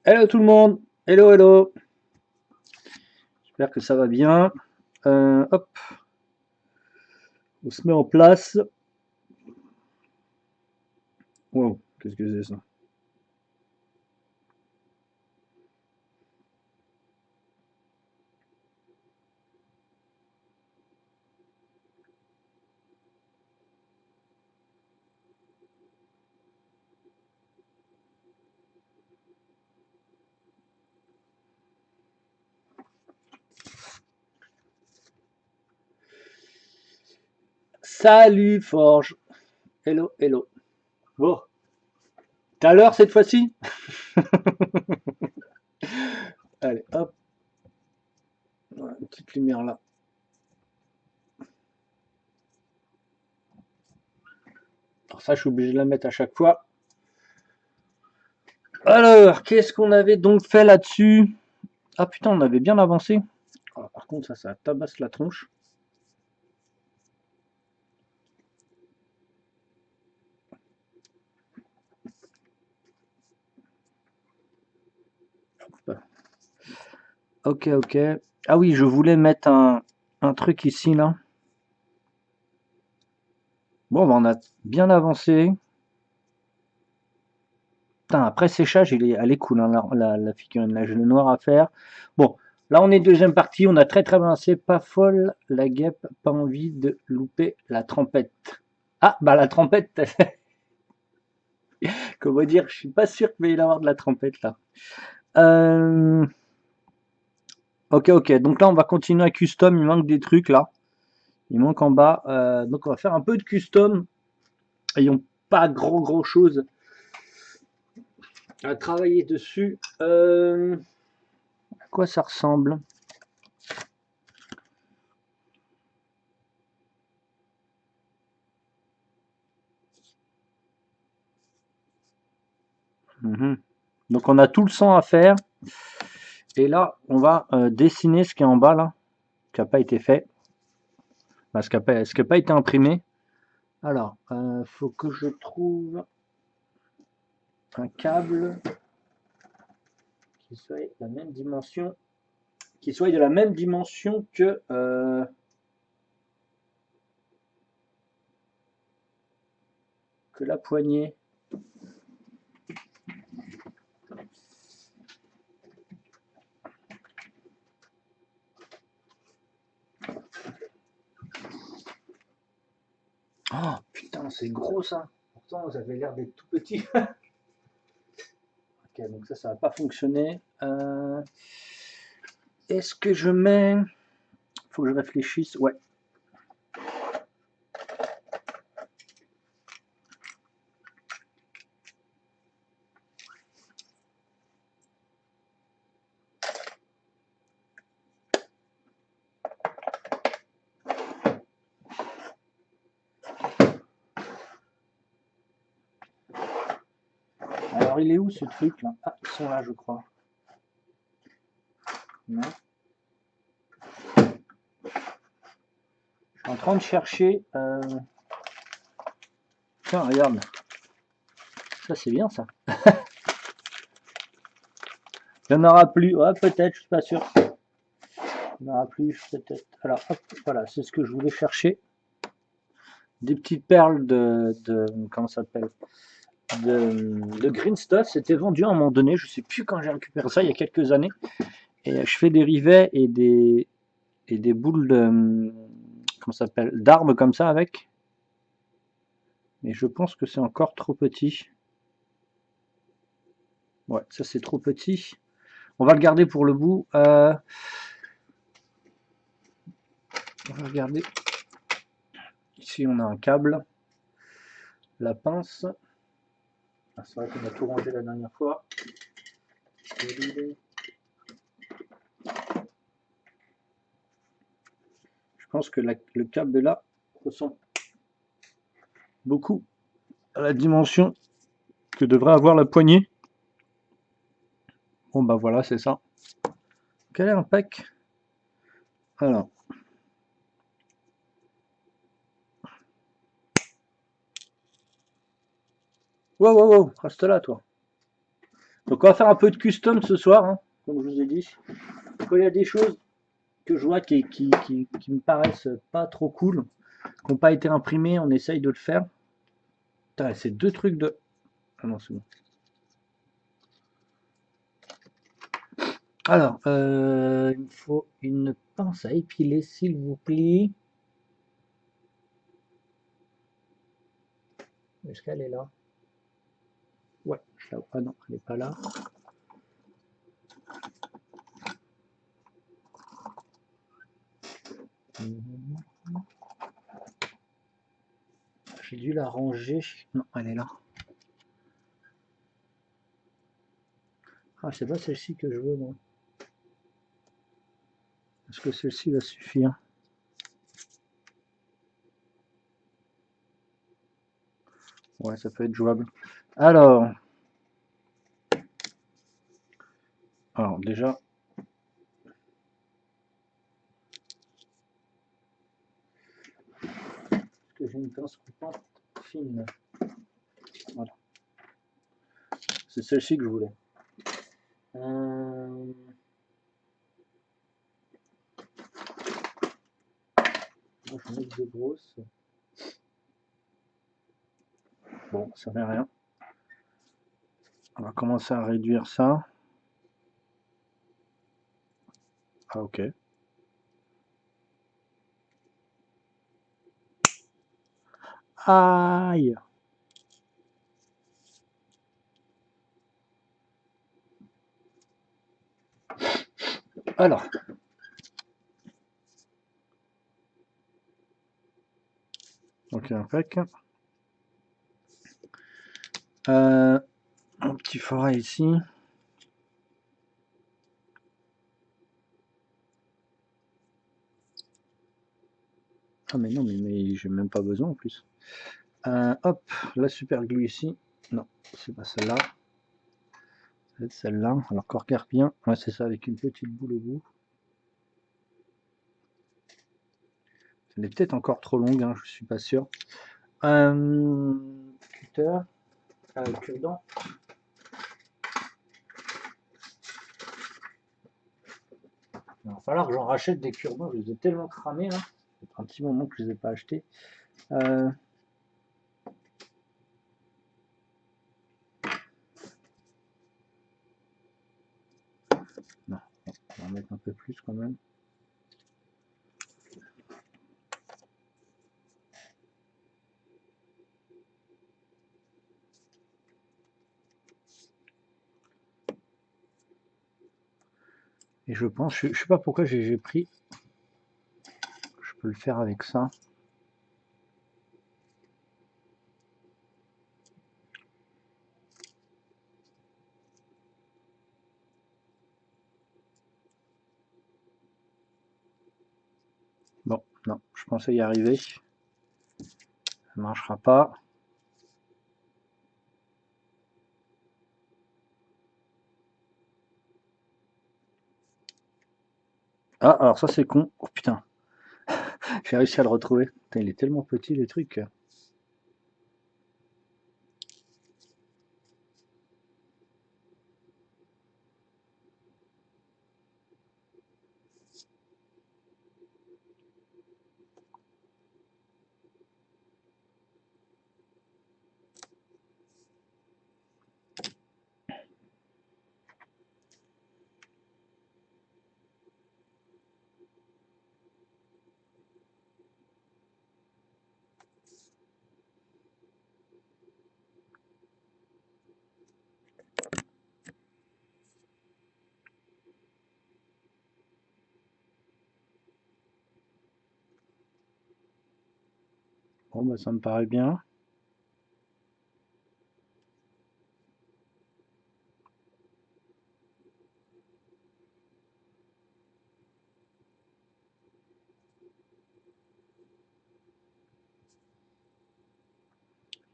Hello tout le monde, hello hello, j'espère que ça va bien. Hop, on se met en place. Wow, qu'est-ce que c'est ça? Salut Forge, hello hello. Bon, t'es à l'heure cette fois-ci? Allez, hop, voilà, une petite lumière là. Alors ça, je suis obligé de la mettre à chaque fois. Alors, qu'est-ce qu'on avait donc fait là-dessus? Ah putain, on avait bien avancé. Ah, par contre, ça tabasse la tronche. Ok, ok. Ah oui, je voulais mettre un truc ici là. Bon, bah, on a bien avancé. Putain, après séchage, elle est cool, hein, la figurine. Là, j'ai le noir à faire. Bon, là, on est deuxième partie. On a très très avancé. Pas folle, la guêpe. Pas envie de louper la trompette. Ah, bah la trompette. Comment dire, je suis pas sûr qu'il va y avoir de la trompette là. Euh, ok, ok. Donc là, on va continuer à custom. Il manque des trucs là. Il manque en bas. Donc on va faire un peu de custom. Ayons pas grand chose à travailler dessus. À quoi ça ressemble? Mhm. Donc on a tout le sang à faire. Et là, on va dessiner ce qui est en bas là, qui n'a pas été fait, enfin, ce qui n'a pas été imprimé. Alors, faut que je trouve un câble qui soit de la même dimension, qui soit de la même dimension que la poignée. Oh putain, c'est gros ça. Pourtant, ça avait l'air d'être tout petit. Ok, donc ça va pas fonctionner. Est-ce que je mets... Faut que je réfléchisse. Ouais. Alors, il est où ce truc là? Ah, ils sont là, je crois. Non. Je suis en train de chercher. Tiens, regarde. Ça, c'est bien ça. Il n'y en aura plus. Ouais, peut-être, je suis pas sûr. Il n'y en aura plus, peut-être. Alors, hop, voilà, c'est ce que je voulais chercher. Des petites perles comment ça s'appelle? De green stuff. C'était vendu à un moment donné. Je sais plus quand j'ai récupéré ça, il y a quelques années. Et je fais des rivets et des boules comment ça s'appelle? D'armes comme ça avec. Mais je pense que c'est encore trop petit. Ouais, ça c'est trop petit. On va le garder pour le bout. On va regarder. Ici, on a un câble. La pince. Ah, c'est vrai qu'on a tout rangé la dernière fois. Je pense que le câble là ressemble beaucoup à la dimension que devrait avoir la poignée. Bon bah voilà, c'est ça. Quel est un pack? Alors. Wow, wow, wow, reste là toi. Donc on va faire un peu de custom ce soir, hein, comme je vous ai dit. Quand il y a des choses que je vois qui me paraissent pas trop cool, qui n'ont pas été imprimées, on essaye de le faire. Putain, c'est deux trucs de... Ah non, c'est bon. Alors, il me faut une pince à épiler, s'il vous plaît. Est-ce qu'elle est là? Ouais, je la... Ah non, elle n'est pas là. J'ai dû la ranger. Non, elle est là. Ah, c'est pas celle-ci que je veux, moi. Est-ce que celle-ci va suffire? Ouais, ça peut être jouable. Alors déjà, est-ce que j'ai une pince coupante fine? Voilà. C'est celle-ci que je voulais. Moi, je vais mettre des grosses. Bon, ça fait rien. On va commencer à réduire ça. Ah, ok. Aïe! Alors. Ok, impec. Un petit fora ici. Ah mais non, mais j'ai même pas besoin en plus. Hop, la super glue ici. Non, c'est pas celle-là. Ça va être celle-là. Alors qu'on regarde bien. Ouais, c'est ça, avec une petite boule au bout. Elle est peut-être encore trop longue, hein, je suis pas sûr. Cutter. Cure-dent. Il va falloir que j'en rachète des cure-dents, je les ai tellement cramés là. Ça fait un petit moment que je les ai pas achetés. Non, on va en mettre un peu plus quand même. Et je pense, je sais pas pourquoi j'ai pris. Je peux le faire avec ça. Bon, non, je pensais y arriver. Ça ne marchera pas. Ah, alors ça c'est con. Oh putain, j'ai réussi à le retrouver. Putain, il est tellement petit les trucs. Bon, bah ça me paraît bien.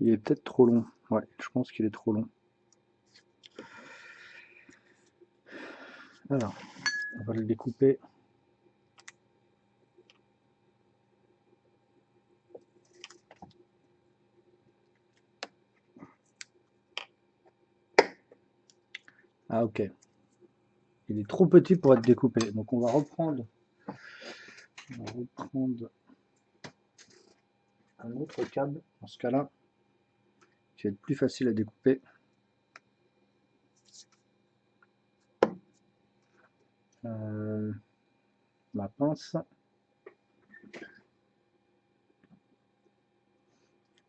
Il est peut-être trop long. Ouais, je pense qu'il est trop long. Alors, on va le découper. Ah ok. Il est trop petit pour être découpé. Donc on va reprendre un autre câble. Dans ce cas-là, qui va être plus facile à découper. Ma pince.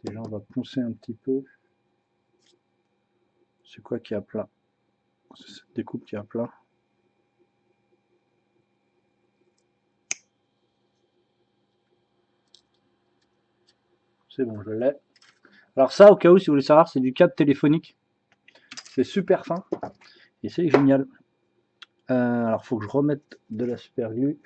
Déjà on va poncer un petit peu. C'est quoi qui est à plat? C'est cette découpe qui est à plat. C'est bon, je l'ai. Alors ça, au cas où, si vous voulez savoir, c'est du câble téléphonique. C'est super fin et c'est génial. Alors, faut que je remette de la super glue.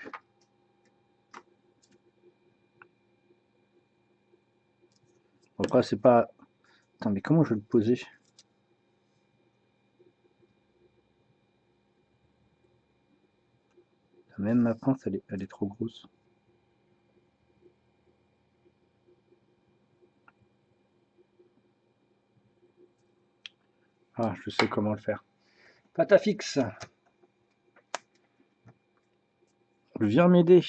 Après, c'est pas... Attends, mais comment je vais le poser? Même ma pince, elle est trop grosse. Ah, je sais comment le faire. Patafix, viens m'aider.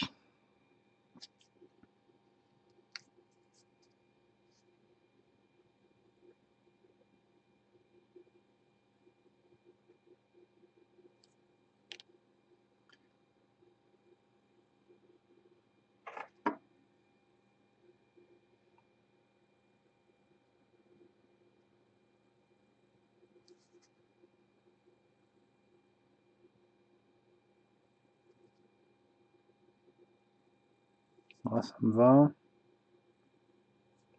Ah, ça me va.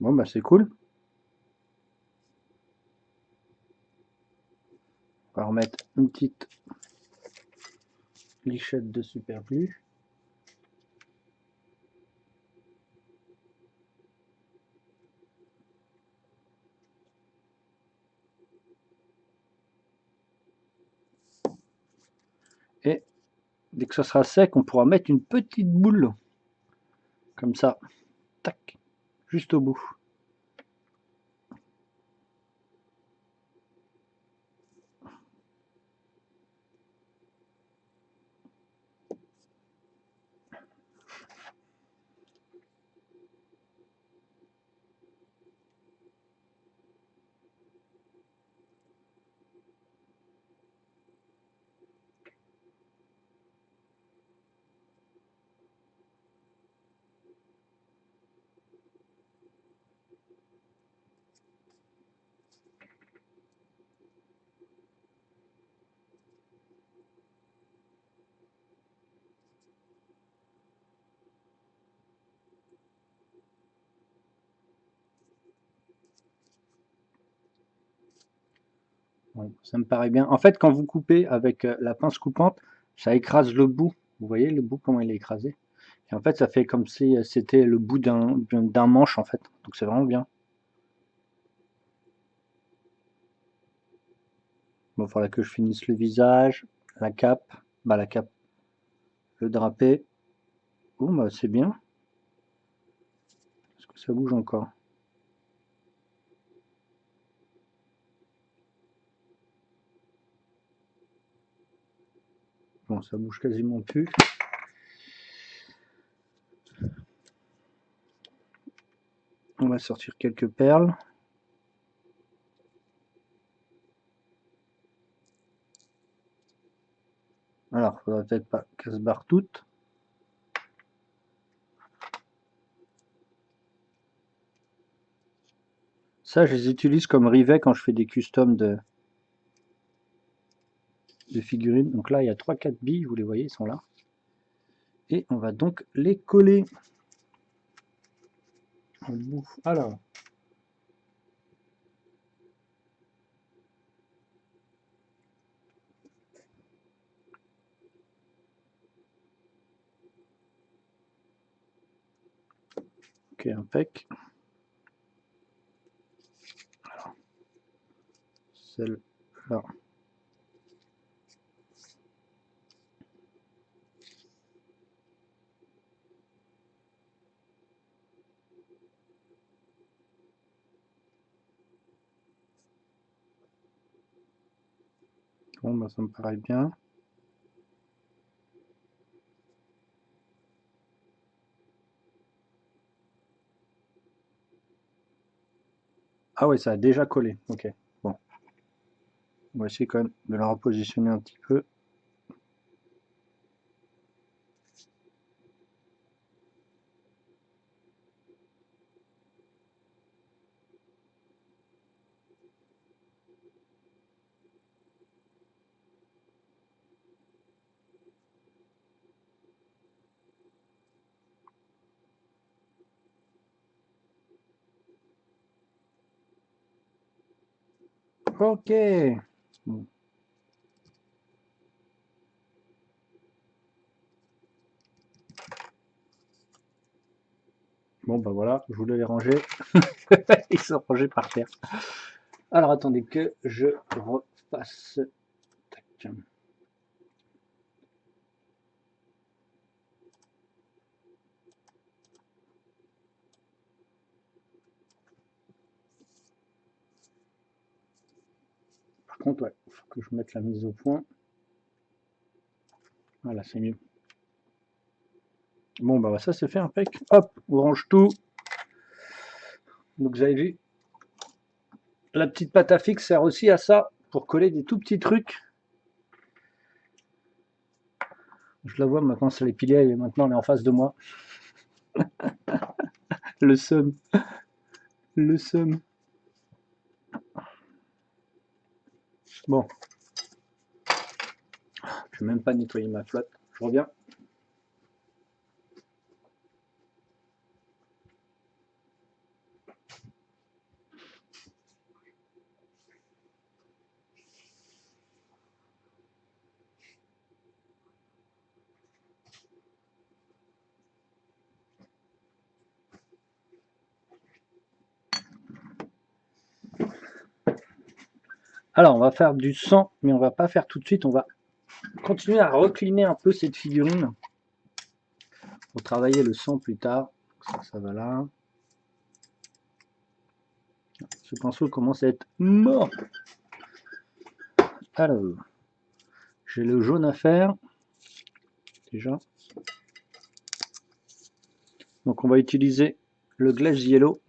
Bon, bah c'est cool. On va remettre une petite lichette de super glue. Et dès que ça sera sec, on pourra mettre une petite boule. Comme ça. Tac. Juste au bout. Bon, ça me paraît bien. En fait, quand vous coupez avec la pince coupante, ça écrase le bout. Vous voyez le bout, comment il est écrasé? Et en fait, ça fait comme si c'était le bout d'un manche, en fait. Donc c'est vraiment bien. Bon, il faudra que je finisse le visage, la cape, la cape, le drapé. Bon, bah c'est bien. Est-ce que ça bouge encore? Bon, ça bouge quasiment plus. On va sortir quelques perles. Alors, faudra peut-être pas qu'elles se barrent toutes. Ça, je les utilise comme rivet quand je fais des customs de figurines. Donc là, il y a 3-4 billes, vous les voyez, ils sont là. Et on va donc les coller. Alors, ok, impec. Celle-là. Bon, bah, ça me paraît bien. Ah ouais, ça a déjà collé. Ok, bon. On va essayer quand même de la repositionner un petit peu. Ok. Bon. Bon, bah voilà, je voulais les ranger. Ils sont rangés par terre. Alors attendez que je refasse. Tac. Par contre, ouais, il faut que je mette la mise au point. Voilà, c'est mieux. Bon, bah ça c'est fait, impec. Hop, on range tout. Donc vous avez vu, la petite pâte à fixe sert aussi à ça, pour coller des tout petits trucs. Je la vois maintenant, c'est l'épilée, et maintenant elle est en face de moi. Le seum. Le seum. Bon. Je vais même pas nettoyer ma flotte. Je reviens. Alors, on va faire du sang, mais on va pas faire tout de suite. On va continuer à recliner un peu cette figurine pour travailler le sang plus tard. Ça va là. Ce pinceau commence à être mort. Alors, j'ai le jaune à faire. Déjà. Donc, on va utiliser le glace yellow.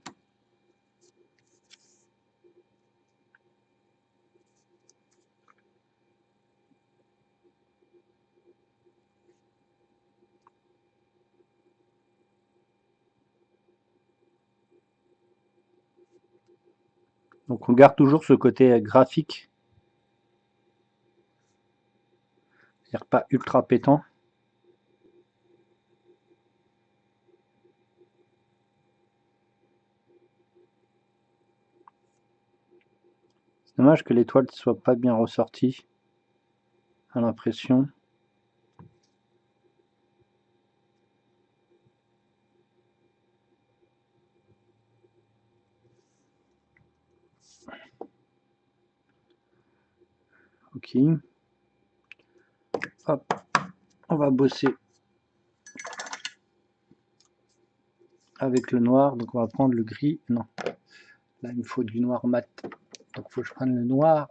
Donc, on garde toujours ce côté graphique. C'est-à-dire pas ultra pétant. C'est dommage que l'étoile ne soit pas bien ressortie à l'impression. Ok. Hop. On va bosser avec le noir. Donc on va prendre le gris. Non. Là, il me faut du noir mat. Donc il faut que je prenne le noir.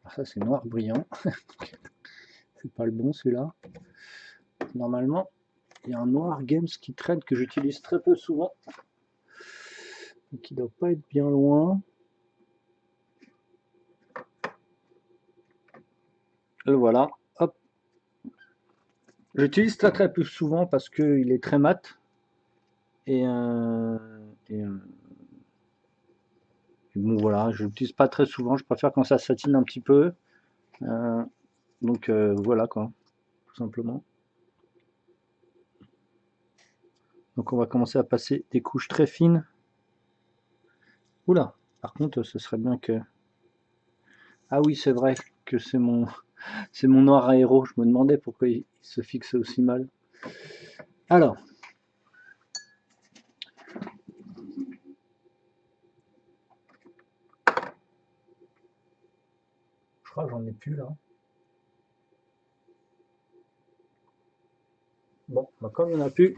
Alors ça, c'est noir brillant. C'est pas le bon celui-là. Normalement, il y a un noir games qui traîne que j'utilise très peu souvent. Donc il doit pas être bien loin. Le voilà. Hop. J'utilise très peu souvent parce qu'il est très mat. Et, bon voilà, je l'utilise pas très souvent. Je préfère quand ça satine un petit peu. Donc voilà quoi, tout simplement. Donc on va commencer à passer des couches très fines. Oula, par contre ce serait bien que... Ah oui, c'est vrai que c'est mon noir aéro. Je me demandais pourquoi il se fixe aussi mal. Alors, je crois que j'en ai plus là. Bon, bah, comme il n'y en a plus,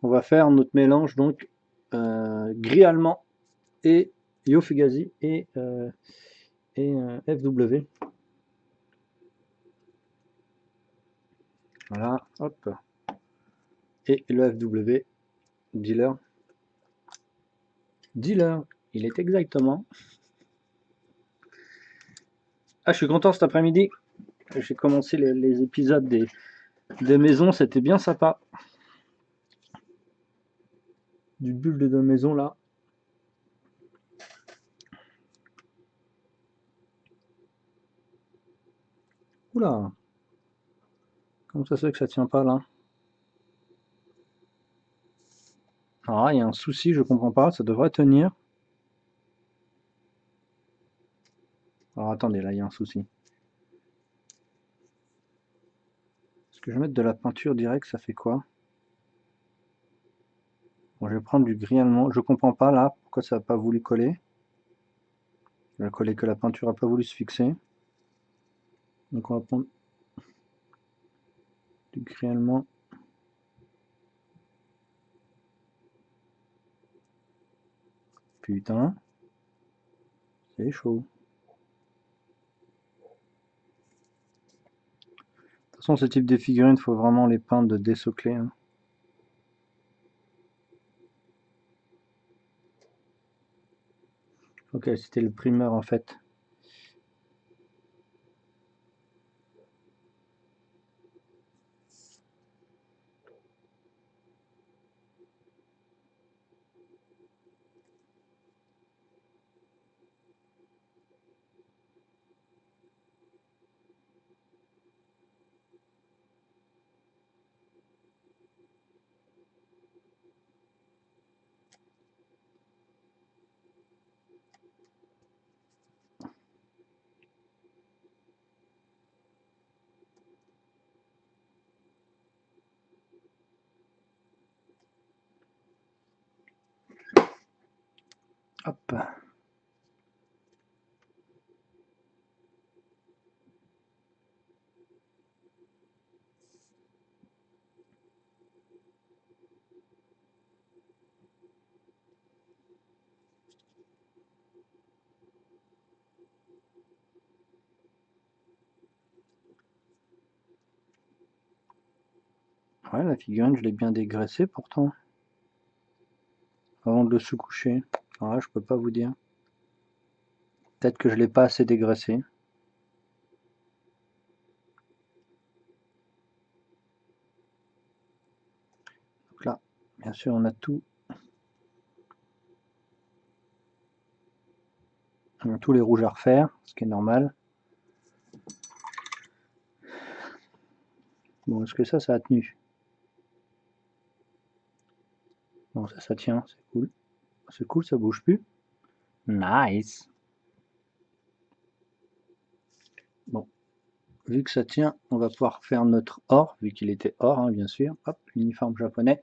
on va faire notre mélange donc gris allemand et Yo Fugazi et FW. Voilà, hop. Et le FW, dealer. Dealer, il est exactement. Ah, je suis content cet après-midi. J'ai commencé les épisodes des maisons, c'était bien sympa. Du bulle de maison là. Oula. Comment ça se fait que ça tient pas là? Ah, il y a un souci, je comprends pas, ça devrait tenir. Alors attendez, là il y a un souci. Est-ce que je vais mettre de la peinture directe, ça fait quoi? Bon, je vais prendre du gris allemand. Je comprends pas là pourquoi ça n'a pas voulu coller. Il va coller que la peinture n'a pas voulu se fixer. Donc on va prendre du gris allemand. Putain, c'est chaud. De toute façon, ce type de figurines, il faut vraiment les peindre de dessoclés. Hein. Ok, c'était le primeur en fait. Hop. Ouais, la figurine, je l'ai bien dégraissée pourtant. Avant de le sous-coucher. Alors là, je peux pas vous dire. Peut-être que je l'ai pas assez dégraissé. Donc là, bien sûr, on a tous les rouges à refaire, ce qui est normal. Bon, est-ce que ça a tenu? Bon, ça tient, c'est cool. C'est cool, ça bouge plus. Nice. Bon, vu que ça tient, on va pouvoir faire notre or, vu qu'il était or, hein, bien sûr. Hop, l'uniforme japonais.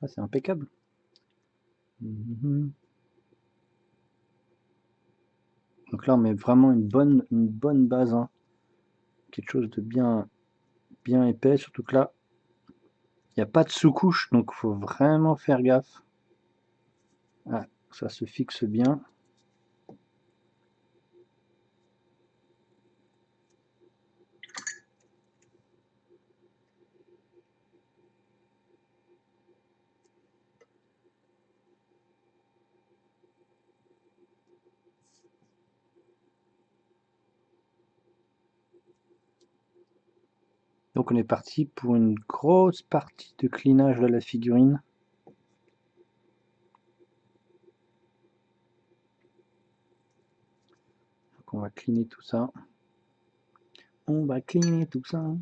Ah, c'est impeccable. Donc là, on met vraiment une bonne base, hein. Quelque chose de bien épais, surtout que là, il n'y a pas de sous-couche, donc il faut vraiment faire gaffe. Ah, ça se fixe bien. Donc on est parti pour une grosse partie de cleanage de la figurine. Donc on va cleaner tout ça. On va cleaner tout ça.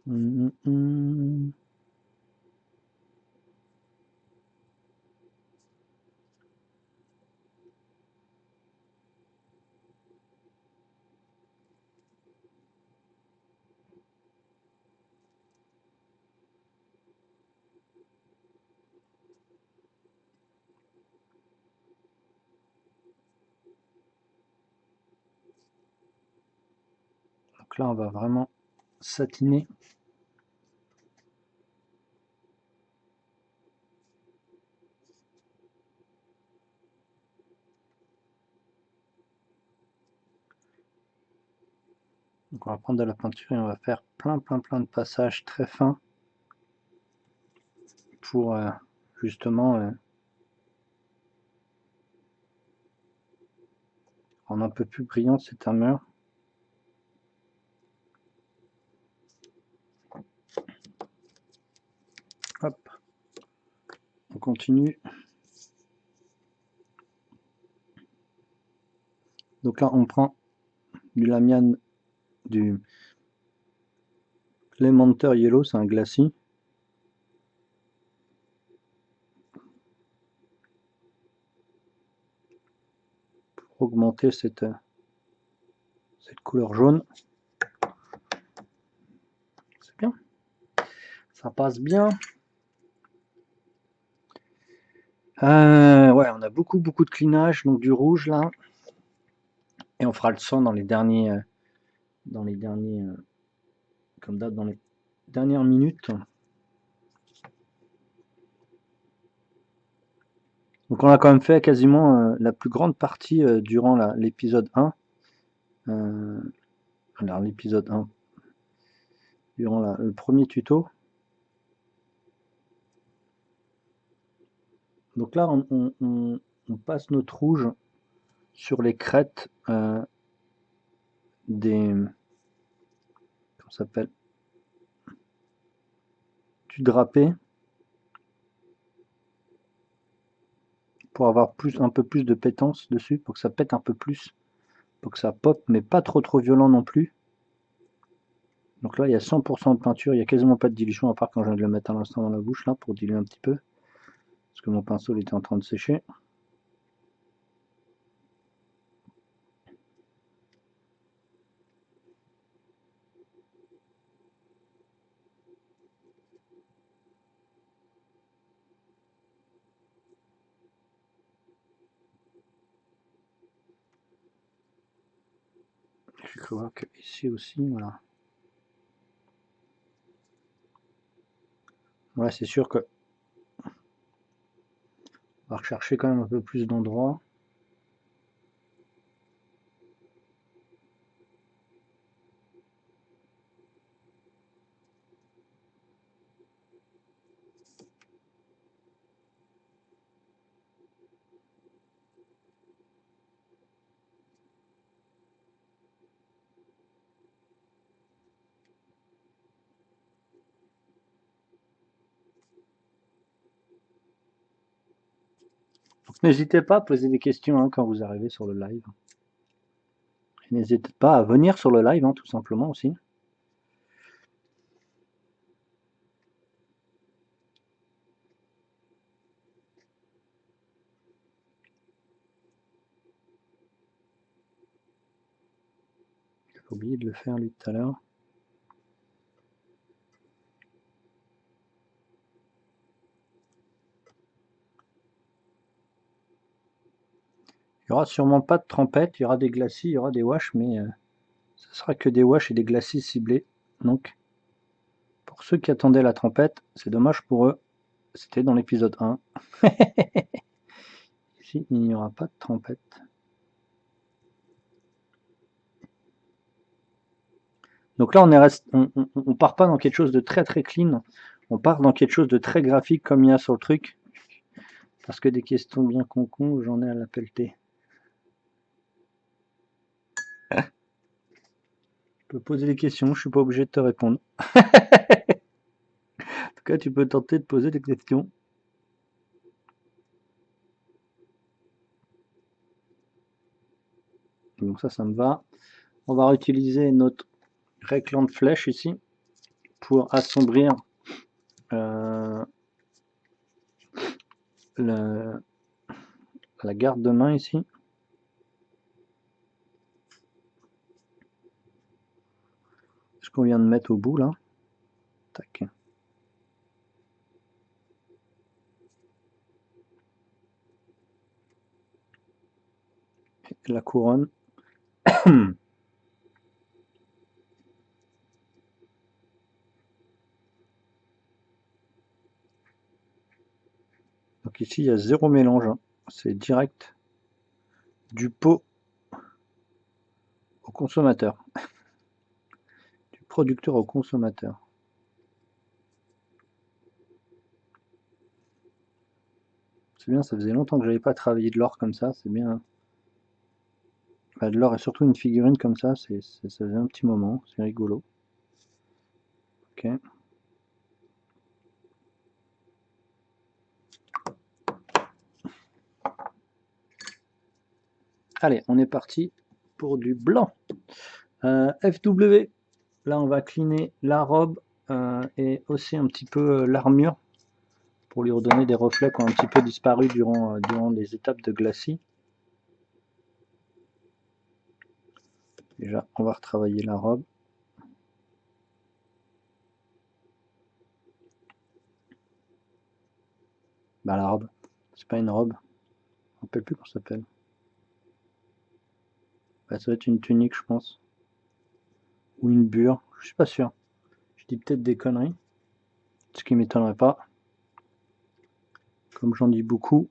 Hum, hum. Donc là, on va vraiment satiner. Donc on va prendre de la peinture et on va faire plein de passages très fins pour justement rendre un peu plus brillant cette armure. Hop, on continue. Donc là, on prend du Lamian, du Clémenteur Yellow, c'est un glacis. Pour augmenter cette couleur jaune. C'est bien. Ça passe bien. Ouais, on a beaucoup de clinage, donc du rouge là. Et on fera le sang dans les derniers, comme d'hab, dans les dernières minutes. Donc on a quand même fait quasiment la plus grande partie durant l'épisode 1. Alors l'épisode 1, durant le premier tuto. Donc là, on passe notre rouge sur les crêtes des... Comment ça s'appelle? Du drapé. Pour avoir un peu plus de pétance dessus, pour que ça pète un peu plus. Pour que ça pop, mais pas trop violent non plus. Donc là, il y a 100% de peinture, il n'y a quasiment pas de dilution, à part quand je viens de le mettre à l'instant dans la bouche, là, pour diluer un petit peu. Parce que mon pinceau il était en train de sécher. Je cru voir que ici aussi, voilà. Ouais, c'est sûr que on va rechercher quand même un peu plus d'endroits. Donc n'hésitez pas à poser des questions hein, quand vous arrivez sur le live. N'hésitez pas à venir sur le live, hein, tout simplement aussi. J'ai oublié de le faire lui tout à l'heure. Il n'y aura sûrement pas de trempette, il y aura des glacis, il y aura des washes, mais ce sera que des washes et des glacis ciblés. Donc, pour ceux qui attendaient la trompette, c'est dommage pour eux. C'était dans l'épisode 1. Ici, il n'y aura pas de trompette. Donc là, on part pas dans quelque chose de très clean. On part dans quelque chose de très graphique comme il y a sur le truc. Parce que des questions bien con, j'en ai à la pelleter. Tu peux poser des questions, je suis pas obligé de te répondre. En tout cas, tu peux tenter de poser des questions. Donc ça me va. On va réutiliser notre réclan de flèche ici pour assombrir la garde de main ici. Ce qu'on vient de mettre au bout là. Tac. Et la couronne. Donc ici il y a zéro mélange, hein. C'est direct du pot au consommateur, du producteur au consommateur. C'est bien, ça faisait longtemps que j'avais pas travaillé de l'or comme ça, c'est bien. Enfin, de l'or et surtout une figurine comme ça, ça faisait un petit moment, c'est rigolo. Ok. Allez, on est parti pour du blanc. FW, là on va cleaner la robe et aussi un petit peu l'armure pour lui redonner des reflets qui ont un petit peu disparu durant les étapes de glacis. Déjà, on va retravailler la robe. Bah la robe, c'est pas une robe, je me rappelle plus comment ça s'appelle. Bah, ça doit être une tunique je pense. Ou une bure, je suis pas sûr. Je dis peut-être des conneries, ce qui m'étonnerait pas. Comme j'en dis beaucoup.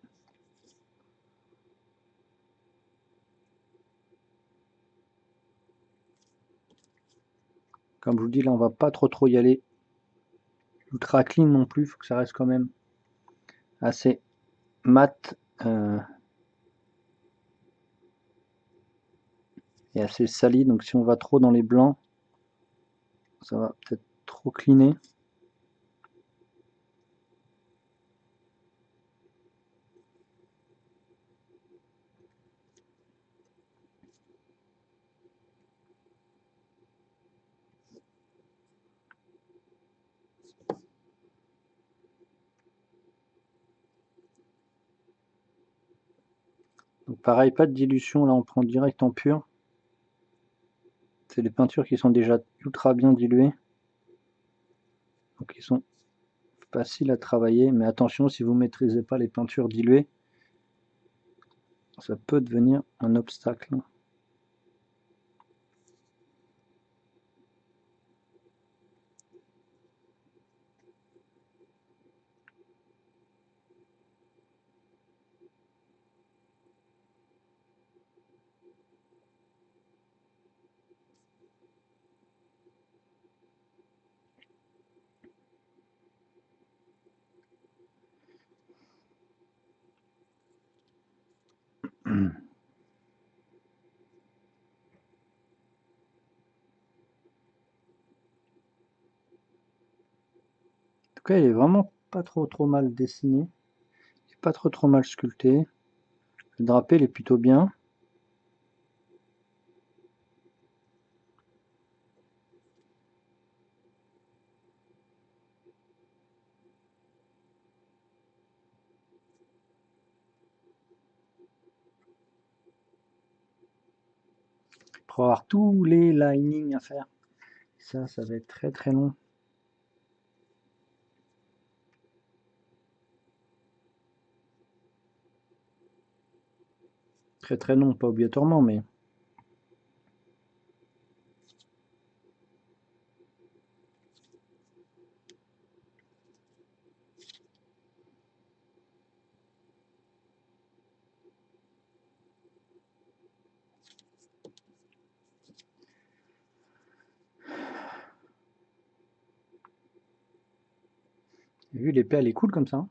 Comme je vous dis, là on va pas trop y aller ultra clean non plus, il faut que ça reste quand même assez mat et assez sali. Donc si on va trop dans les blancs, ça va peut-être trop cleaner. Donc pareil, pas de dilution, là on prend direct en pur. C'est des peintures qui sont déjà ultra bien diluées. Donc ils sont faciles à travailler, mais attention si vous ne maîtrisez pas les peintures diluées, ça peut devenir un obstacle. En tout cas, il est vraiment pas trop mal dessiné, il est pas trop mal sculpté. Le drapé, il est plutôt bien. Pour avoir tous les linings à faire, ça va être très long. Très long, pas obligatoirement, mais vu l'épée elle est cool comme ça.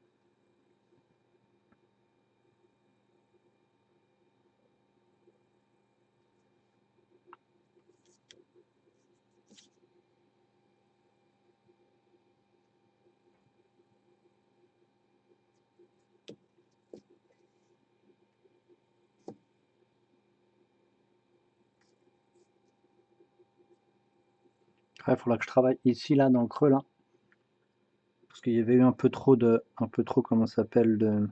Il faudra que je travaille ici, là, dans le creux, là. Parce qu'il y avait eu un peu trop, comment ça s'appelle,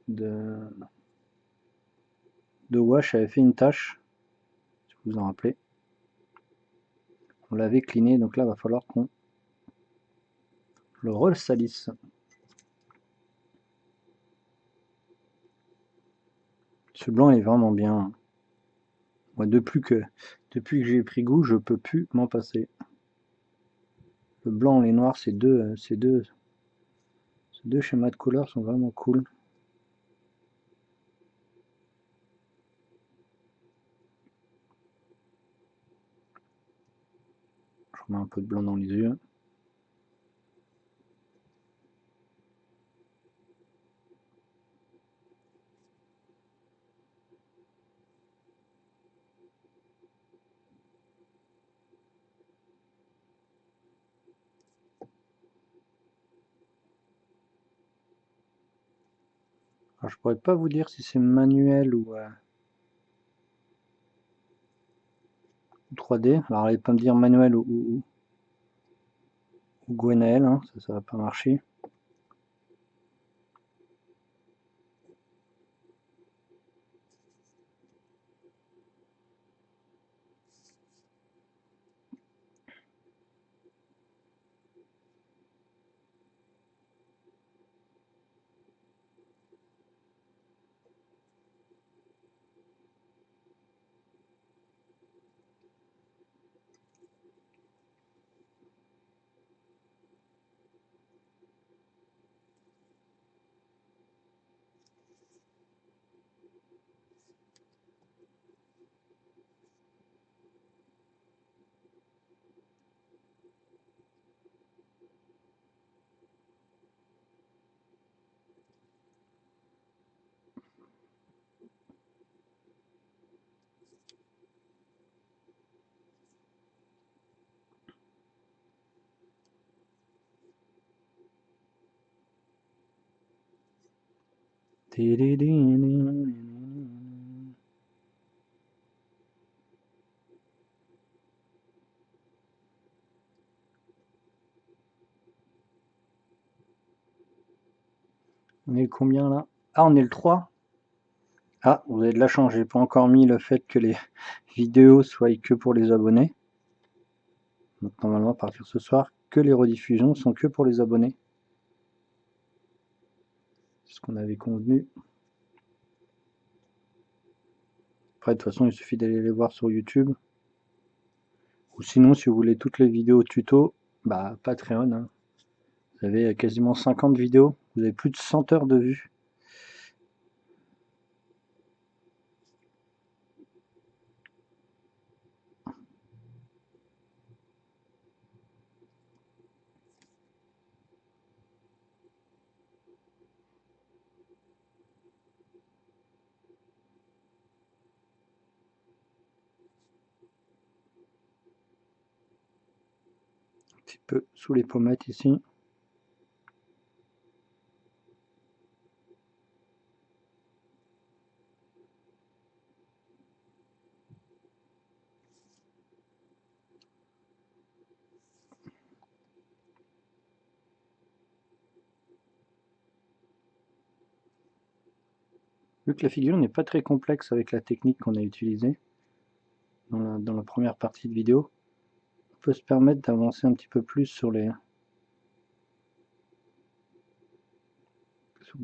de wash, j'avais fait une tâche, si vous vous en rappelez. On l'avait cleané, donc là, il va falloir qu'on le resalisse. Ce blanc est vraiment bien. Moi, depuis que j'ai pris goût, je peux plus m'en passer. Le blanc et les noirs, ces deux schémas de couleurs sont vraiment cool. Je remets un peu de blanc dans les yeux. Alors, je pourrais pas vous dire si c'est manuel ou 3D. Alors, allez pas me dire manuel ou Gwenaël, hein, ça va pas marcher. On est combien là? Ah, on est le 3. Ah, vous avez de la chance, j'ai pas encore mis le fait que les vidéos soient que pour les abonnés. Donc normalement, à partir de ce soir, que les rediffusions sont que pour les abonnés. C'est ce qu'on avait convenu. Après, de toute façon, il suffit d'aller les voir sur YouTube. Ou sinon, si vous voulez toutes les vidéos tuto, bah Patreon. Hein. Vous avez quasiment 50 vidéos. Vous avez plus de 100 heures de vues. Un petit peu sous les pommettes ici. Vu que la figure n'est pas très complexe avec la technique qu'on a utilisée dans la première partie de vidéo, on peut se permettre d'avancer un petit peu plus sur des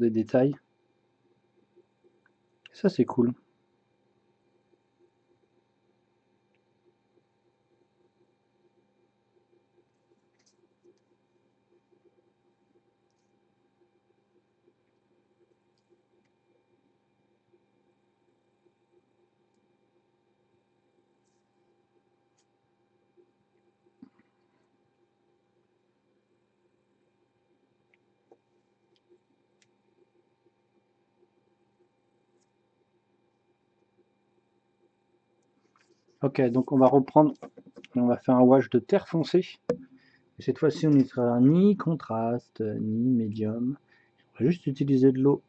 détails. Et ça, c'est cool. Ok, donc on va reprendre, on va faire un wash de terre foncée. Et cette fois-ci, on n'utilisera ni contraste, ni médium. On va juste utiliser de l'eau.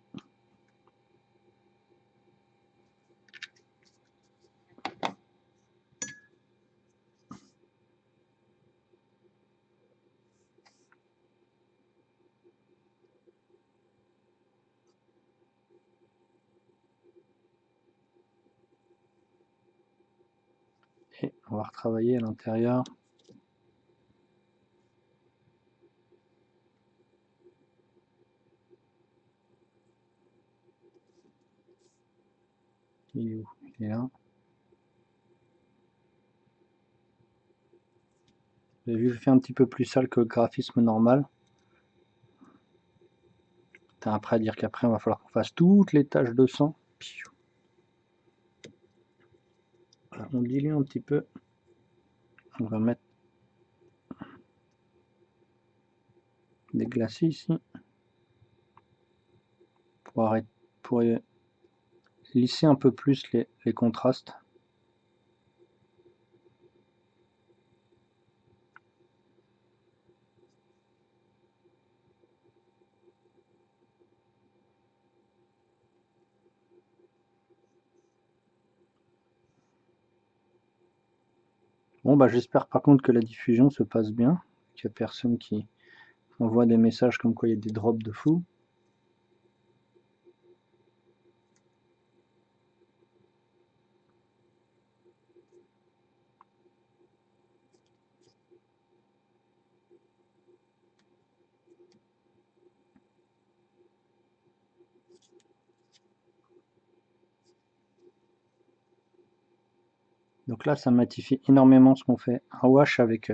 Et on va retravailler à l'intérieur. Il est où? Il est là. Vous avez vu, je fais un petit peu plus sale que le graphisme normal. T'as après à dire qu'après, il va falloir qu'on fasse toutes les taches de sang. Voilà, on dilue un petit peu. On va mettre des glacés ici pour lisser un peu plus les contrastes. Bon bah j'espère par contre que la diffusion se passe bien, qu'il n'y a personne qui envoie des messages comme quoi il y a des drops de fou. Donc là ça matifie énormément ce qu'on fait. Un wash avec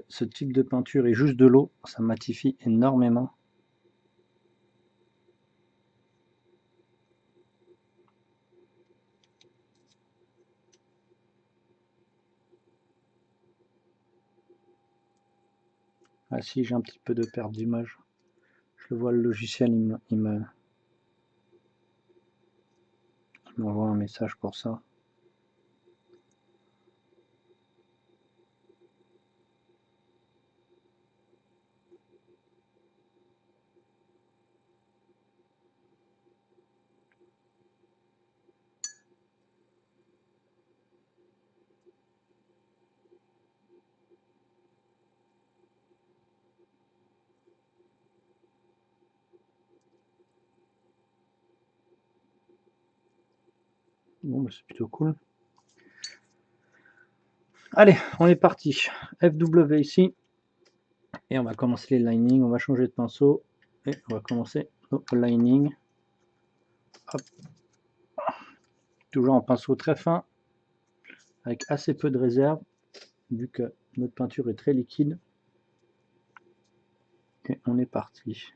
ce type de peinture et juste de l'eau, ça matifie énormément. Ah si, j'ai un petit peu de perte d'image. Je le vois, le logiciel, il m'envoie un message pour ça. Bon, bah, c'est plutôt cool. Allez, on est parti. FW ici. Et on va commencer les linings. On va changer de pinceau. Et on va commencer nos linings. Hop. Toujours un pinceau très fin. Avec assez peu de réserve. Vu que notre peinture est très liquide. Et on est parti.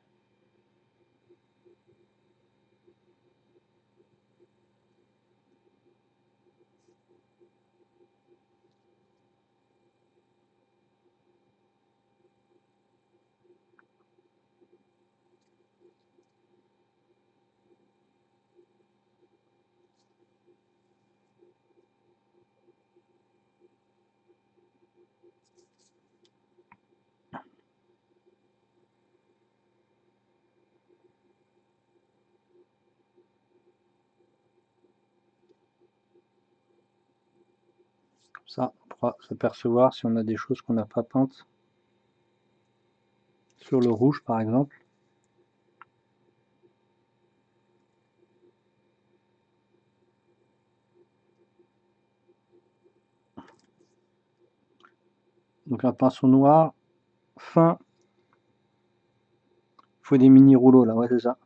Comme ça, on pourra s'apercevoir si on a des choses qu'on n'a pas peintes. Sur le rouge, par exemple. Donc un pinceau noir, fin. Il faut des mini rouleaux là, ouais c'est ça.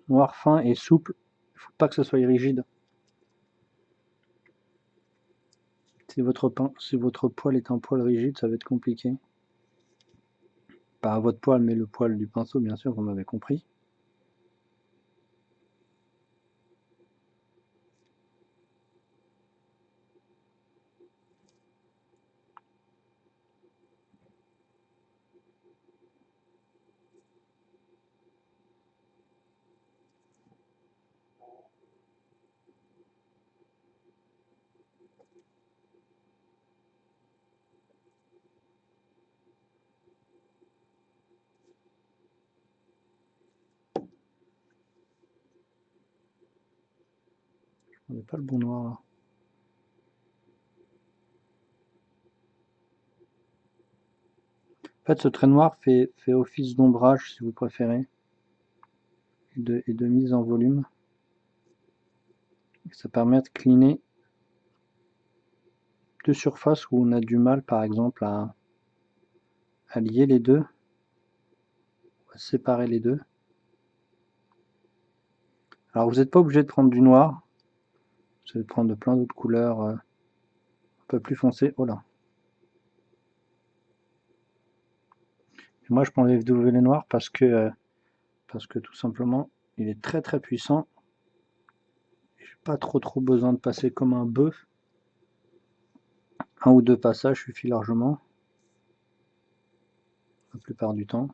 Noir fin et souple. Il ne faut pas que ce soit rigide. Si votre poil est un poil rigide, ça va être compliqué. Pas votre poil, mais le poil du pinceau, bien sûr, vous m'avez compris. On n'est pas le bon noir là. En fait, ce trait noir fait office d'ombrage, si vous préférez, et de mise en volume. Ça permet de cleaner deux surfaces où on a du mal, par exemple, à lier les deux, à séparer les deux. Alors vous n'êtes pas obligé de prendre du noir, vous allez prendre de plein d'autres couleurs un peu plus foncées. Oh là. Et moi je prends le FW noir parce que tout simplement il est très très puissant. J'ai pas trop besoin de passer comme un bœuf. Un ou deux passages suffit largement, la plupart du temps.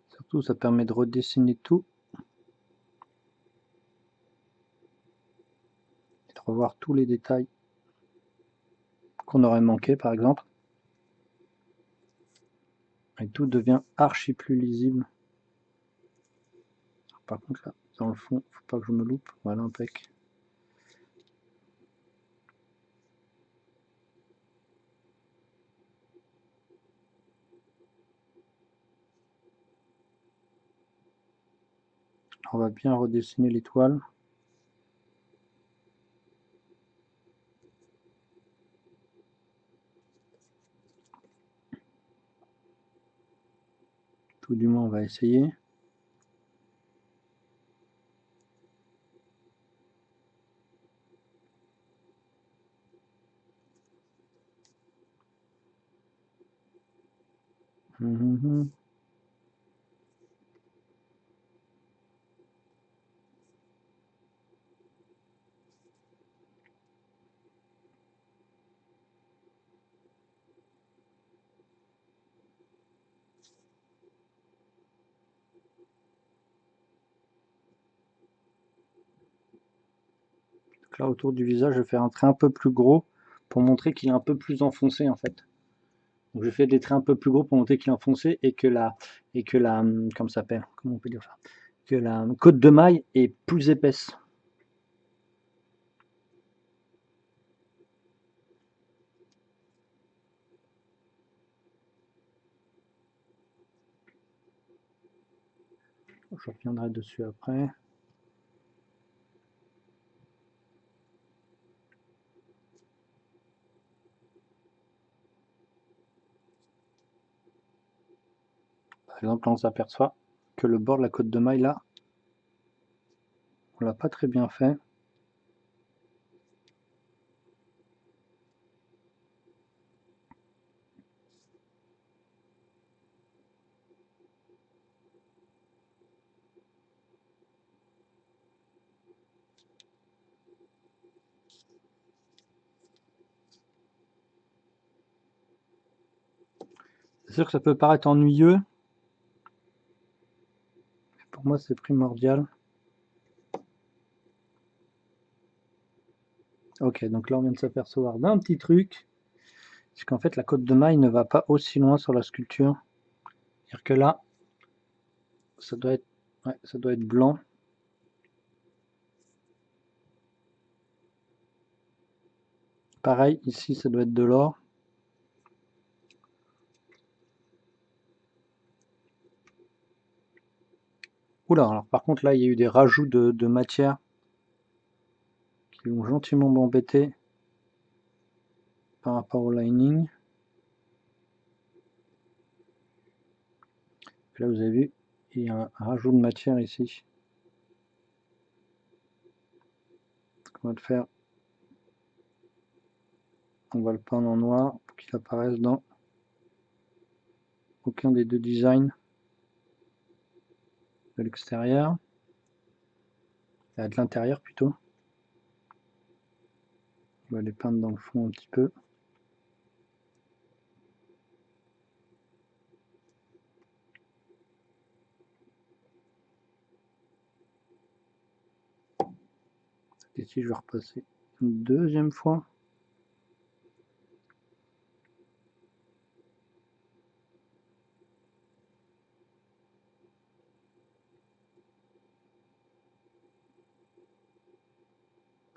Surtout ça permet de redessiner tout. Et de revoir tous les détails qu'on aurait manqué par exemple. Et tout devient archi plus lisible. Par contre là, dans le fond, faut pas que je me loupe. Voilà, impec. On va bien redessiner l'étoile. Tout du moins on va essayer. Donc là autour du visage je fais un trait un peu plus gros pour montrer qu'il est un peu plus enfoncé en fait. Donc je fais des traits un peu plus gros pour montrer qu'il est enfoncé et que la comment ça s'appelle, comment on peut dire ça, que la côte de maille est plus épaisse. Je reviendrai dessus après. Par exemple là on s'aperçoit que le bord de la côte de maille là, on l'a pas très bien fait. C'est sûr que ça peut paraître ennuyeux, mais pour moi c'est primordial. Ok, donc là on vient de s'apercevoir d'un petit truc, c'est qu'en fait la côte de maille ne va pas aussi loin sur la sculpture. C'est-à-dire que là, ça doit être blanc. Pareil, ici ça doit être de l'or. Oula, alors par contre là il y a eu des rajouts de matière qui l'ont gentiment embêté par rapport au lining. Là vous avez vu, il y a un rajout de matière ici. On va le faire, on va le peindre en noir pour qu'il apparaisse dans aucun des deux designs de l'extérieur, de l'intérieur plutôt. On va les peindre dans le fond un petit peu. Ici je vais repasser une deuxième fois.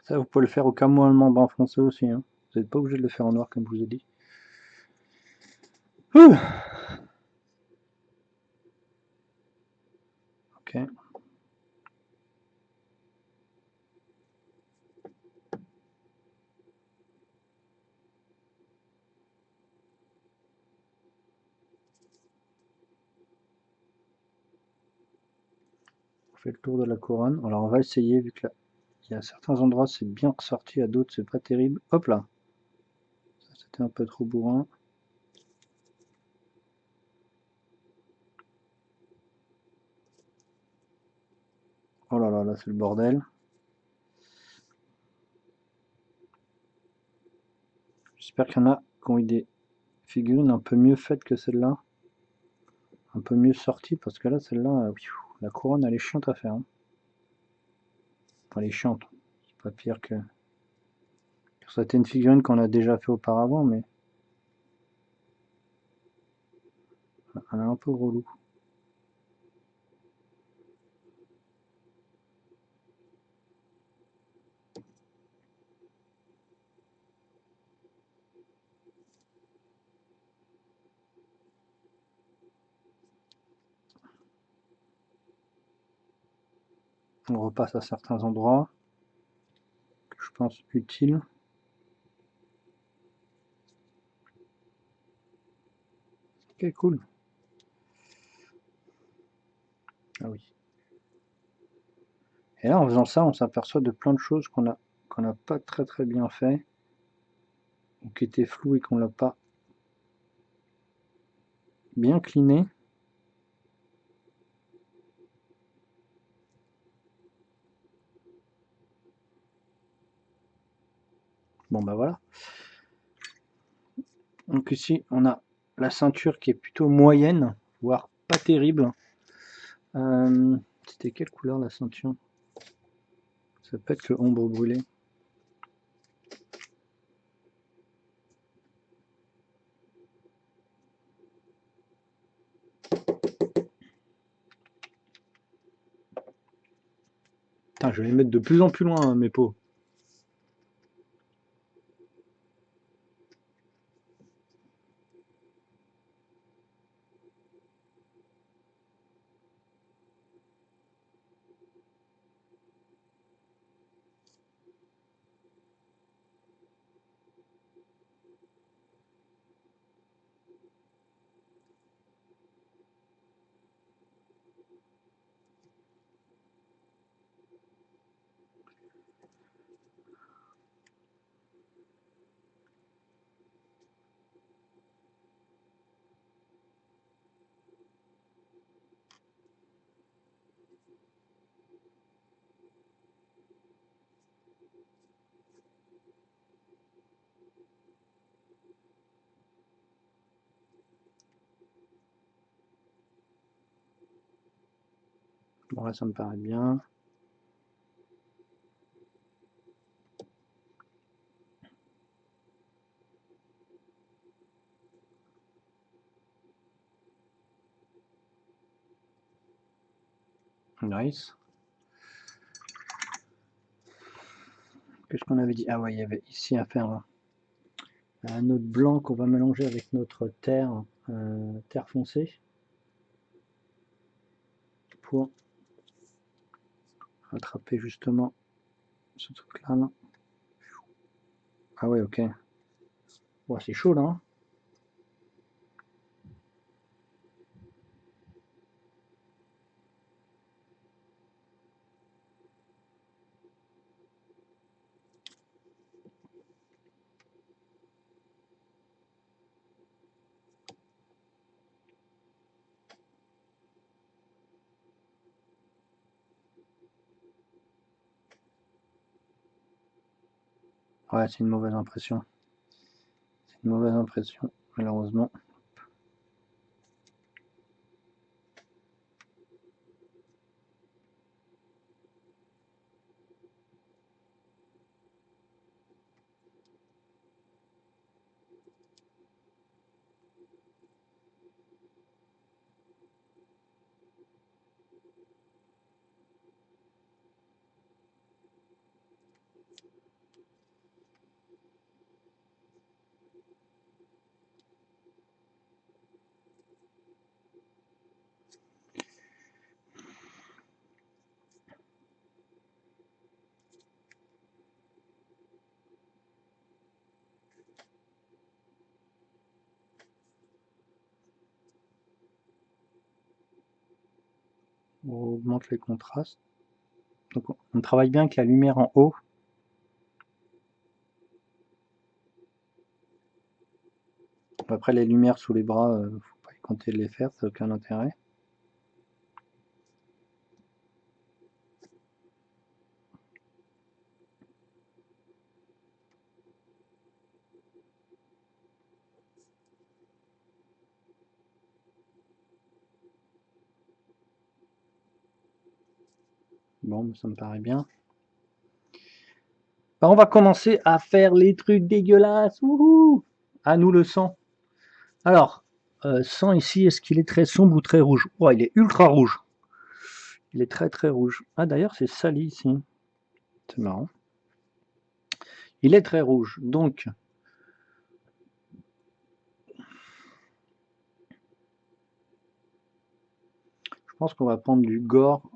Ça vous pouvez le faire au camouflement blanc foncé aussi, hein. Vous n'êtes pas obligé de le faire en noir comme je vous ai dit. Ouh. Ok. On fait le tour de la couronne. Alors on va essayer, vu que là, il y a certains endroits c'est bien ressorti, à d'autres c'est pas terrible. Hop là. Ça c'était un peu trop bourrin. Oh là là, là c'est le bordel. J'espère qu'il y en a qui ont eu des figurines un peu mieux faites que celle-là. Un peu mieux sorties, parce que là, celle-là, la couronne, elle est chiante à faire. Hein. Enfin, elle est chiante. C'est pas pire que... C'était une figurine qu'on a déjà fait auparavant, mais... Elle est un peu relou. On repasse à certains endroits que je pense utiles. Ok, cool. Ah oui. Et là, en faisant ça, on s'aperçoit de plein de choses qu'on n'a pas très bien fait, ou qui étaient floues et qu'on l'a pas bien cleané. Bon bah voilà. Donc ici, on a la ceinture qui est plutôt moyenne, voire pas terrible. C'était quelle couleur la ceinture? Ça peut être que ombre brûlée. Putain, je vais les mettre de plus en plus loin, hein, mes pots. Bon là ça me paraît bien. Nice. Qu'est-ce qu'on avait dit? Ah ouais, il y avait ici à faire un autre blanc qu'on va mélanger avec notre terre, terre foncée, pour rattraper justement ce truc là. Ah ouais, ok. Ouais, c'est chaud là. Hein. Ouais, c'est une mauvaise impression. C'est une mauvaise impression, malheureusement. On augmente les contrastes. Donc on travaille bien avec la lumière en haut. Après les lumières sous les bras, faut pas y compter de les faire, ça n'a aucun intérêt. Bon, ça me paraît bien. Bah, on va commencer à faire les trucs dégueulasses. Wouhou! À nous le sang. Alors, sang ici, est-ce qu'il est très sombre ou très rouge? Oh, il est ultra rouge. Il est très très rouge. Ah, d'ailleurs, c'est sali ici. C'est marrant. Il est très rouge. Donc, je pense qu'on va prendre du gore.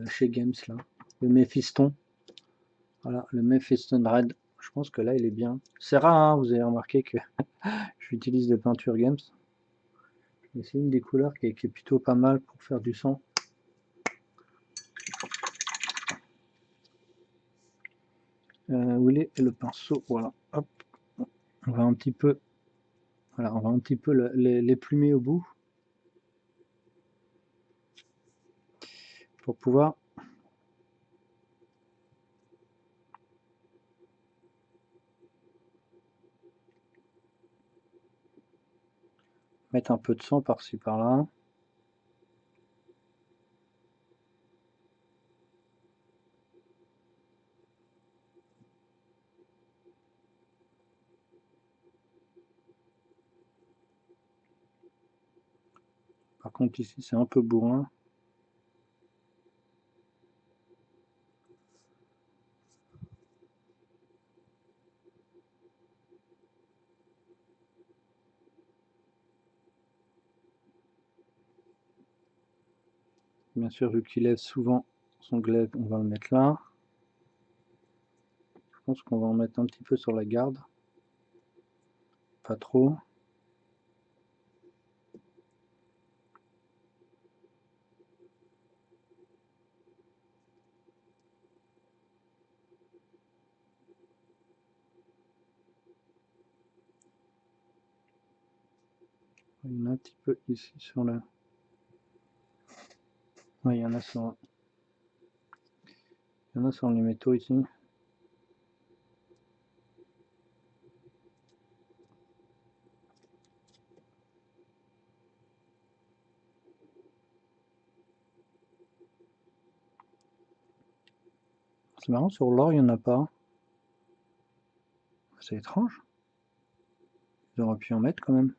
Chez Games, là. Le Mephiston. Voilà, le Mephiston Red. Je pense que là, il est bien. C'est rare, hein, vous avez remarqué que j'utilise des peintures Games. C'est une des couleurs qui est plutôt pas mal pour faire du sang. Où il est le pinceau? Voilà. Hop. On va un petit peu, voilà, on va un petit peu les plumer au bout pour pouvoir mettre un peu de sang par-ci par-là. Par contre ici c'est un peu bourrin. Bien sûr, vu qu'il lève souvent son glaive, on va le mettre là. Je pense qu'on va en mettre un petit peu sur la garde. Pas trop. Il y en a un petit peu ici sur le... Oui, il y en a sur... Il y en a sur les métaux ici. C'est marrant, sur l'or, il n'y en a pas. C'est étrange. Ils auraient pu en mettre quand même.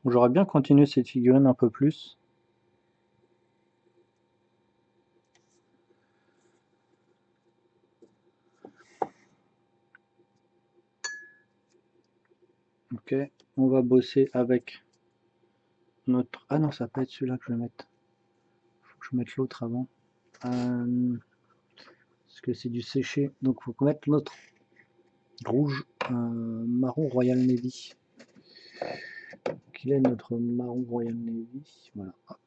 J'aurais bien continué cette figurine un peu plus. Ok, on va bosser avec notre... Ah non, ça va pas être celui-là que je vais mettre. Faut que je mette l'autre avant. Parce que c'est du séché. Donc il faut mettre notre rouge marron Royal Navy. Qu'il est notre marron Royal Navy. Voilà. Hop.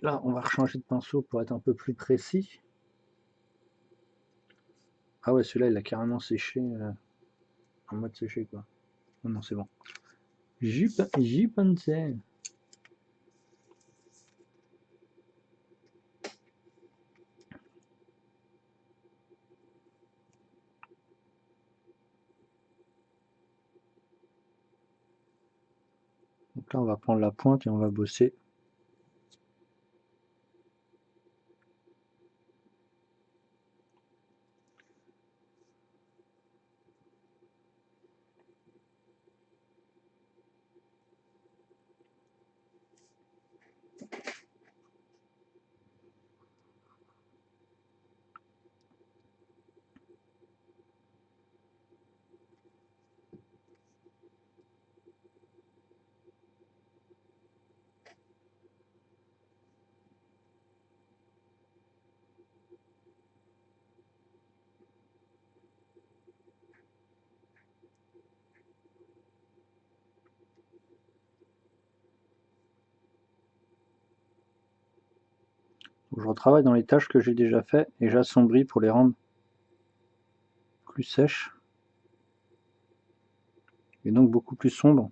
Là, on va changer de pinceau pour être un peu plus précis. Ah ouais, celui-là, il a carrément séché en mode séché, quoi. Oh non, c'est bon. J'y pensais. Donc là, on va prendre la pointe et on va bosser. Je retravaille dans les tâches que j'ai déjà fait et j'assombris pour les rendre plus sèches et donc beaucoup plus sombres.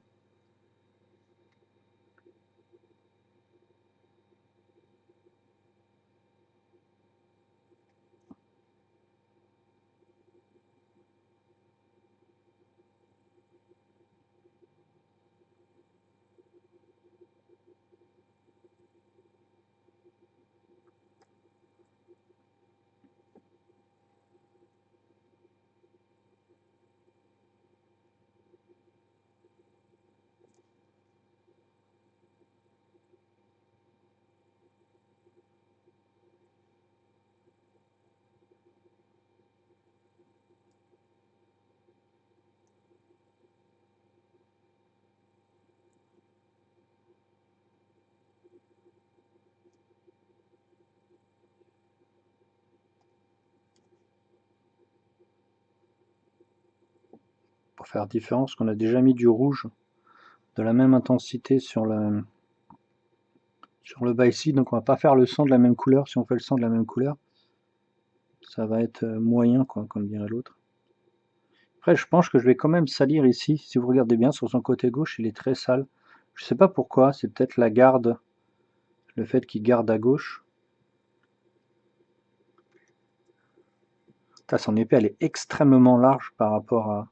Pour faire différence, qu'on a déjà mis du rouge de la même intensité sur le bas ici, donc on va pas faire le sang de la même couleur. Si on fait le sang de la même couleur, ça va être moyen, quoi, comme dirait l'autre. Après, je pense que je vais quand même salir ici. Si vous regardez bien, sur son côté gauche, il est très sale. Je sais pas pourquoi, c'est peut-être la garde, le fait qu'il garde à gauche. Là, son épée, elle est extrêmement large par rapport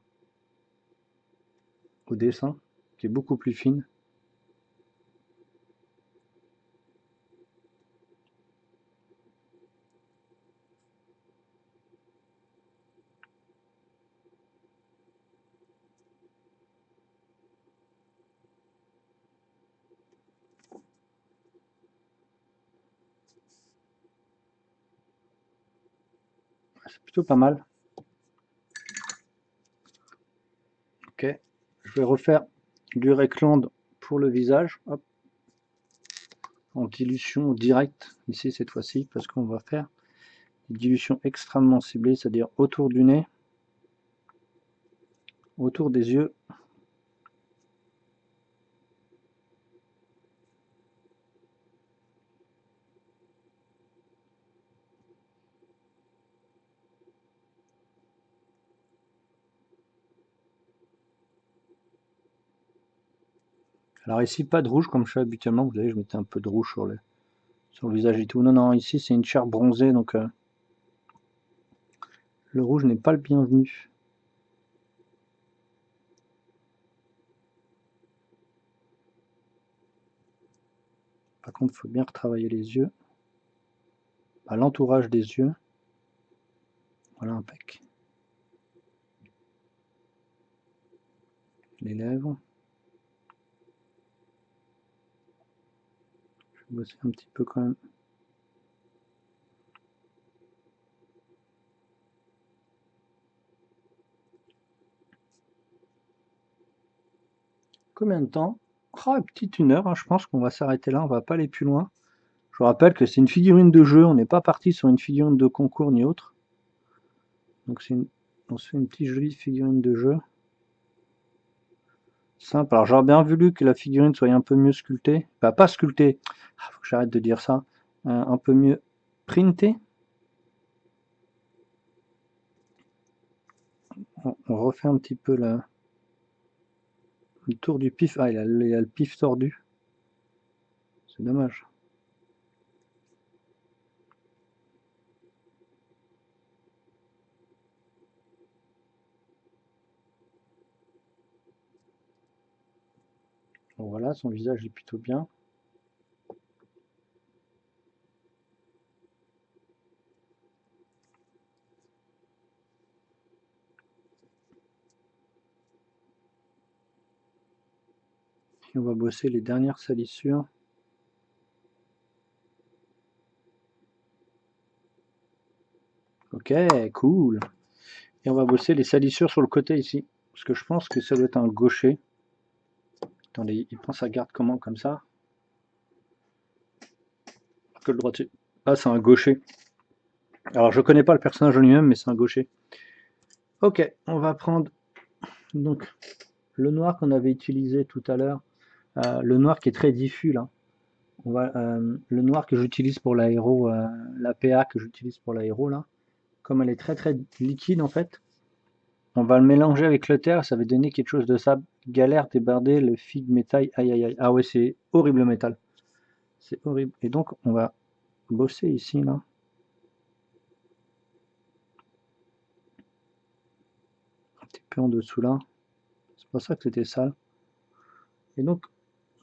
au dessin, qui est beaucoup plus fine. C'est plutôt pas mal. Ok, je vais refaire du Reckland pour le visage. Hop. En dilution directe ici cette fois-ci, parce qu'on va faire des dilutions extrêmement ciblées, c'est-à-dire autour du nez, autour des yeux. Alors ici, pas de rouge comme je fais habituellement. Vous savez, je mettais un peu de rouge sur le visage et tout. Non, non, ici c'est une chair bronzée, donc le rouge n'est pas le bienvenu. Par contre, il faut bien retravailler les yeux. À l'entourage des yeux. Voilà, impec. Les lèvres. Je vais bosser un petit peu quand même. Combien de temps? Oh, petite 1 heure, hein, je pense qu'on va s'arrêter là, on va pas aller plus loin. Je vous rappelle que c'est une figurine de jeu, on n'est pas parti sur une figurine de concours ni autre. Donc on se fait une petite jolie figurine de jeu. Simple. Alors j'aurais bien voulu que la figurine soit un peu mieux sculptée. Bah, pas sculptée, faut que j'arrête de dire ça. Un peu mieux printée. On refait un petit peu le tour du pif. Ah, il a le pif tordu. C'est dommage. Bon, voilà, son visage est plutôt bien. Et on va bosser les dernières salissures. Ok, cool. Et on va bosser les salissures sur le côté ici. Parce que je pense que ça doit être un gaucher. Attendez, il prend sa garde comment comme ça? Que le droitier. Ah, c'est un gaucher. Alors je connais pas le personnage en lui-même, mais c'est un gaucher. Ok, on va prendre donc le noir qu'on avait utilisé tout à l'heure. Le noir qui est très diffus là. le noir que j'utilise pour l'aéro, la PA que j'utilise pour l'aéro là, comme elle est très très liquide en fait, on va le mélanger avec le terre, ça va donner quelque chose de sable. Galère débarder le fig métal. Aïe aïe aïe. Ah ouais, c'est horrible le métal. C'est horrible. Et donc on va bosser ici là. Un petit peu en dessous là. C'est pour ça que c'était sale. Et donc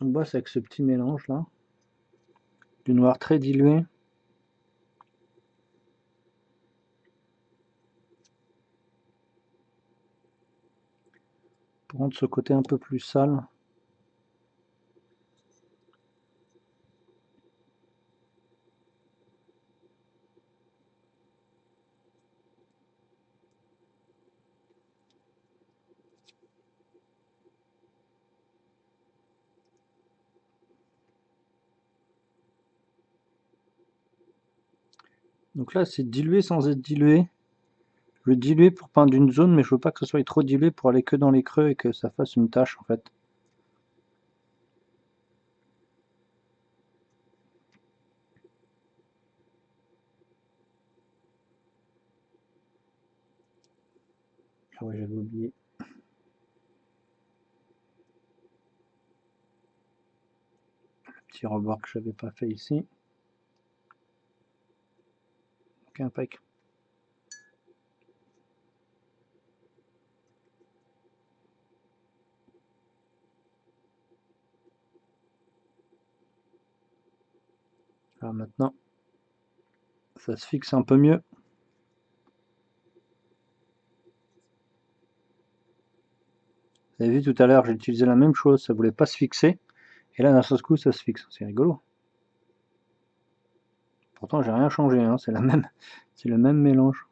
on bosse avec ce petit mélange là. Du noir très dilué. Pour rendre ce côté un peu plus sale. Donc là c'est dilué sans être dilué. Je veux diluer pour peindre une zone, mais je veux pas que ce soit trop dilué pour aller que dans les creux et que ça fasse une tache en fait. Ah ouais, j'avais oublié. Le petit rebord que j'avais pas fait ici. Ok, impec. Alors maintenant, ça se fixe un peu mieux. Vous avez vu tout à l'heure, j'ai utilisé la même chose, ça voulait pas se fixer. Et là, d'un seul coup, ça se fixe. C'est rigolo. Pourtant, j'ai rien changé, hein, c'est c'est le même mélange.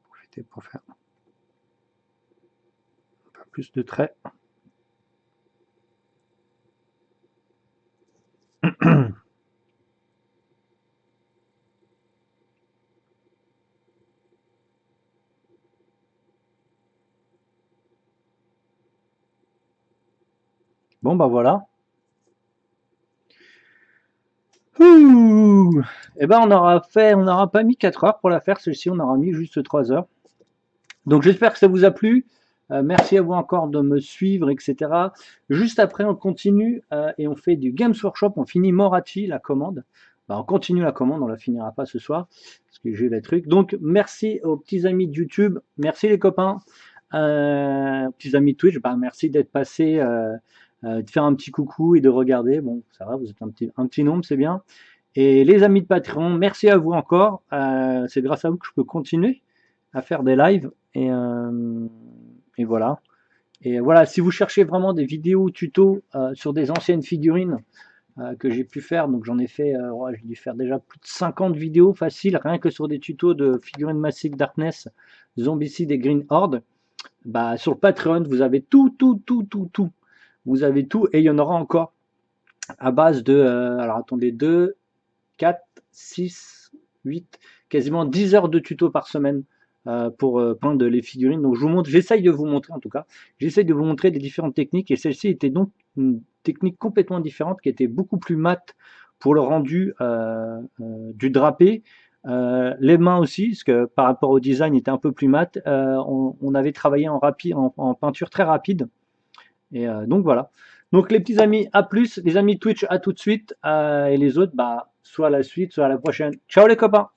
Profitez pour faire un peu plus de traits. Bon, bah voilà. Ouh. Et ben on n'aura pas mis 4 heures pour la faire, celle-ci, on aura mis juste 3 heures. Donc j'espère que ça vous a plu. Merci à vous encore de me suivre, etc. Juste après, on continue et on fait du Games Workshop. On finit Morachi, la commande. Bah, on continue la commande, on la finira pas ce soir parce que j'ai les trucs. Donc merci aux petits amis de YouTube, merci les copains, petits amis de Twitch. Bah, merci d'être passé, de faire un petit coucou et de regarder. Bon, ça va, vous êtes un petit nombre, c'est bien. Et les amis de Patreon, merci à vous encore. C'est grâce à vous que je peux continuer à faire des lives. Et voilà. Et voilà, si vous cherchez vraiment des vidéos tutos sur des anciennes figurines que j'ai pu faire, donc j'en ai fait, ouais, j'ai dû faire déjà plus de 50 vidéos faciles, rien que sur des tutos de figurines Massive Darkness, Zombicide et Green Horde. Bah, sur le Patreon, vous avez tout. Vous avez tout et il y en aura encore à base de, alors attendez, 2, 4, 6, 8, quasiment 10 heures de tutos par semaine pour peindre les figurines. Donc je vous montre, j'essaye de vous montrer en tout cas, j'essaye de vous montrer des différentes techniques et celle-ci était donc une technique complètement différente qui était beaucoup plus mate pour le rendu du drapé. Les mains aussi, parce que par rapport au design, il était un peu plus mat. On avait travaillé en peinture très rapide. Et donc voilà. Donc les petits amis, à plus. Les amis Twitch, à tout de suite. Et les autres, bah, soit à la suite, soit à la prochaine. Ciao les copains!